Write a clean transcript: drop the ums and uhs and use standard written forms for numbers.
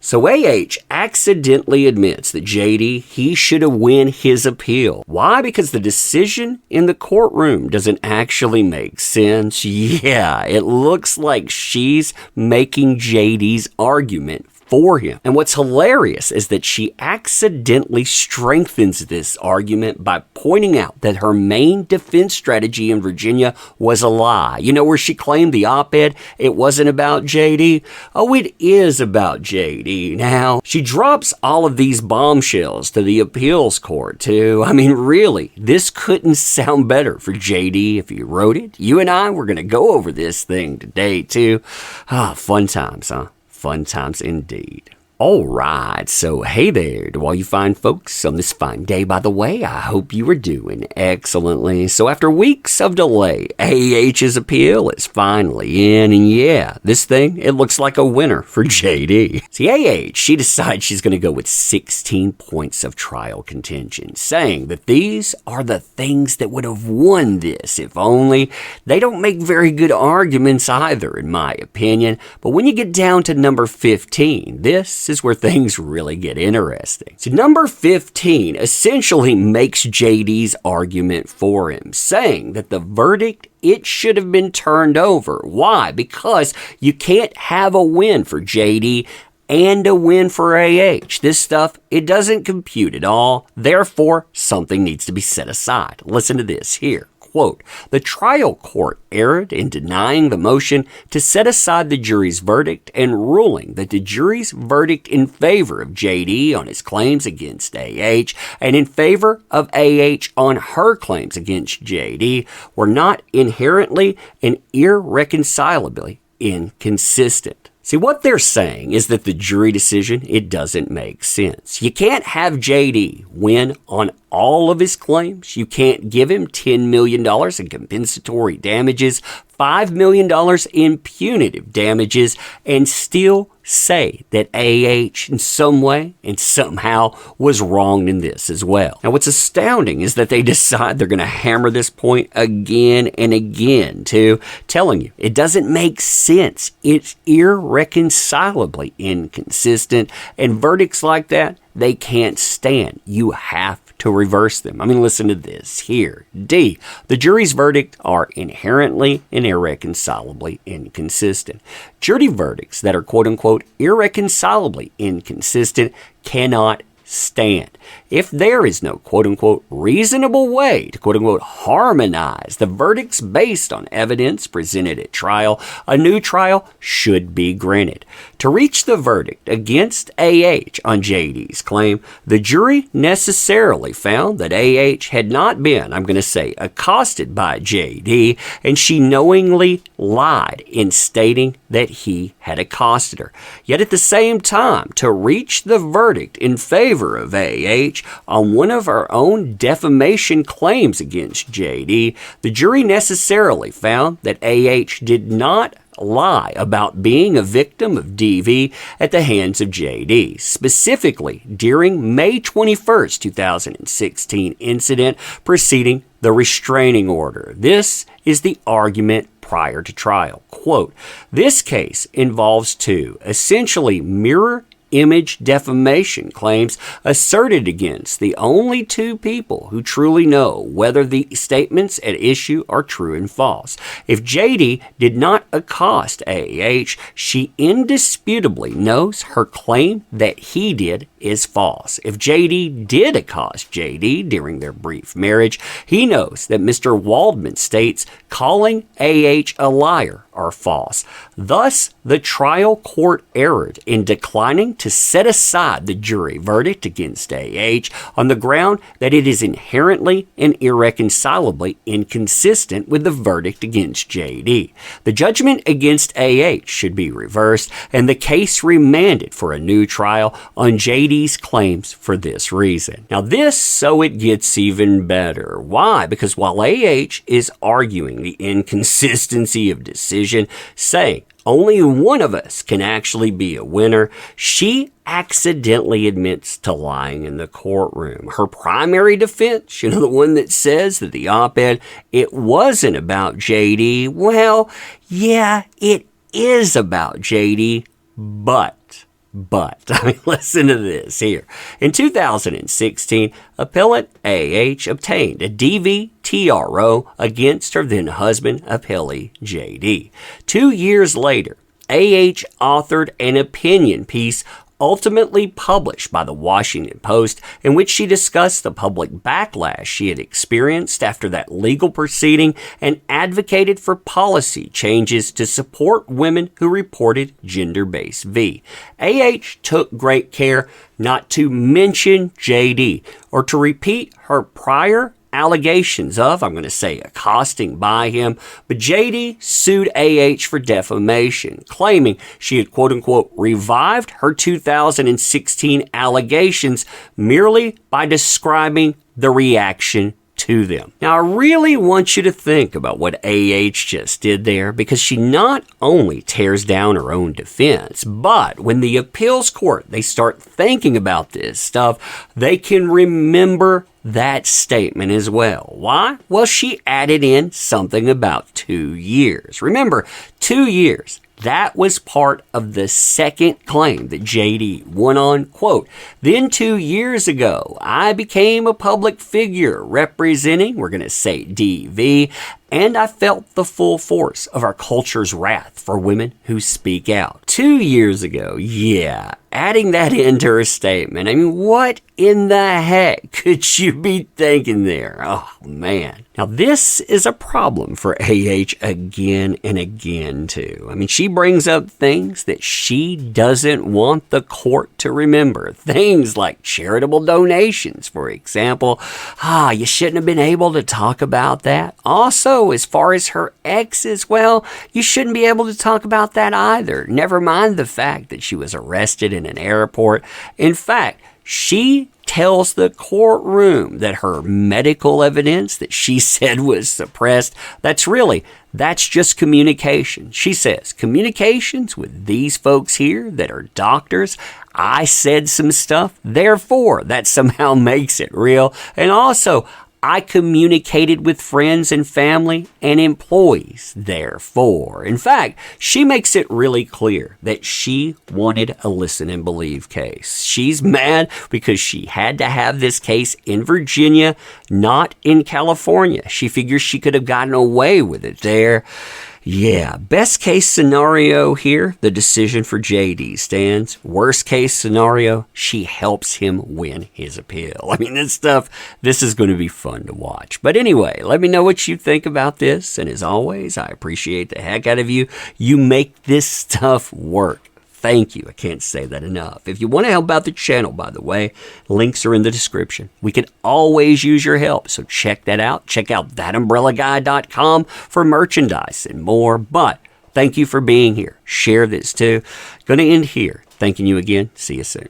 So AH accidentally admits that JD, he should have won his appeal. Why? Because the decision in the courtroom doesn't actually make sense. Yeah, it looks like she's making JD's argument for him. And what's hilarious is that she accidentally strengthens this argument by pointing out that her main defense strategy in Virginia was a lie. You know, where she claimed the op-ed, it wasn't about JD. Oh, it is about JD. Now, she drops all of these bombshells to the appeals court, too. I mean, really, this couldn't sound better for JD if he wrote it. You and I, we're going to go over this thing today, too. Fun times, huh? Fun times indeed. All right, so hey there to all you fine folks on this fine day. By the way, I hope you are doing excellently. So after weeks of delay, AH's appeal is finally in, and yeah, this thing, it looks like a winner for JD. See, AH, she decides she's going to go with 16 points of trial contention, saying that these are the things that would have won this if only. They don't make very good arguments either, in my opinion, but when you get down to number 15, this is where things really get interesting. So number 15 essentially makes JD's argument for him, saying that the verdict, it should have been turned over. Why? Because you can't have a win for JD and a win for AH. This stuff, it doesn't compute at all. Therefore, something needs to be set aside. Listen to this here. Quote, the trial court erred in denying the motion to set aside the jury's verdict and ruling that the jury's verdict in favor of JD on his claims against AH and in favor of AH on her claims against JD were not inherently and irreconcilably inconsistent. See, what they're saying is that the jury decision, it doesn't make sense. You can't have JD win on all of his claims. You can't give him $10 million in compensatory damages, $5 million in punitive damages, and still say that AH in some way and somehow was wronged in this as well. Now, what's astounding is that they decide they're going to hammer this point again and again, too, telling you it doesn't make sense. It's irreconcilably inconsistent, and verdicts like that, they can't stand. You have to reverse them. I mean, listen to this here. D, the jury's verdict are inherently and irreconcilably inconsistent. Jury verdicts that are quote-unquote irreconcilably inconsistent cannot stand. If there is no quote-unquote reasonable way to quote-unquote harmonize the verdicts based on evidence presented at trial, a new trial should be granted. To reach the verdict against AH on JD's claim, the jury necessarily found that AH had not been, I'm going to say, accosted by JD, and she knowingly lied in stating that he had accosted her. Yet at the same time, to reach the verdict in favor of AH on one of her own defamation claims against JD, the jury necessarily found that AH did not lie about being a victim of DV at the hands of JD, specifically during May 21st, 2016 incident preceding the restraining order. This is the argument prior to trial. Quote, this case involves two essentially mirror image defamation claims asserted against the only two people who truly know whether the statements at issue are true and false. If JD did not accost AH, she indisputably knows her claim that he did is false. If JD did accost JD during their brief marriage, he knows that Mr. Waldman states calling AH a liar are false. Thus, the trial court erred in declining to set aside the jury verdict against AH on the ground that it is inherently and irreconcilably inconsistent with the verdict against JD. The judgment against AH should be reversed and the case remanded for a new trial on JD's claims for this reason. Now this, so it gets even better. Why? Because while AH is arguing the inconsistency of decision, saying only one of us can actually be a winner, she accidentally admits to lying in the courtroom. Her primary defense, the one that says that the op-ed, it wasn't about JD. Well, yeah, it is about JD, but But, listen to this here. In 2016, appellant AH obtained a DVTRO against her then husband, appellee JD. 2 years later, AH authored an opinion piece ultimately published by the Washington Post, in which she discussed the public backlash she had experienced after that legal proceeding and advocated for policy changes to support women who reported gender-based V. AH took great care not to mention JD or to repeat her prior allegations of, I'm going to say, accosting by him, but JD sued AH for defamation, claiming she had quote-unquote revived her 2016 allegations merely by describing the reaction to them. Now, I really want you to think about what AH just did there, because she not only tears down her own defense, but when the appeals court, they start thinking about this stuff, they can remember that statement as well. Why? Well, she added in something about 2 years. Remember, 2 years. That was part of the second claim that JD went on, quote, "Then 2 years ago, I became a public figure representing, we're going to say DV, and I felt the full force of our culture's wrath for women who speak out." 2 years ago, yeah, adding that into her statement. I mean, what in the heck could you be thinking there? Oh, man. Now, this is a problem for AH again and again, too. I mean, she brings up things that she doesn't want the court to remember. Things like charitable donations, for example. You shouldn't have been able to talk about that. Also, as far as her exes, well, you shouldn't be able to talk about that either. Never mind the fact that she was arrested in an airport. In fact, she tells the courtroom that her medical evidence that she said was suppressed, that's just communication. She says, communications with these folks here that are doctors, I said some stuff, therefore that somehow makes it real. And also, I communicated with friends and family and employees, therefore. In fact, she makes it really clear that she wanted a listen and believe case. She's mad because she had to have this case in Virginia, not in California. She figures she could have gotten away with it there. Yeah, best case scenario here, the decision for JD stands. Worst case scenario, she helps him win his appeal. I mean, this is going to be fun to watch. But anyway, let me know what you think about this. And as always, I appreciate the heck out of you. You make this stuff work. Thank you. I can't say that enough. If you want to help out the channel, by the way, links are in the description. We could always use your help, so check that out. Check out ThatUmbrellaGuy.com for merchandise and more. But thank you for being here. Share this too. Going to end here. Thanking you again. See you soon.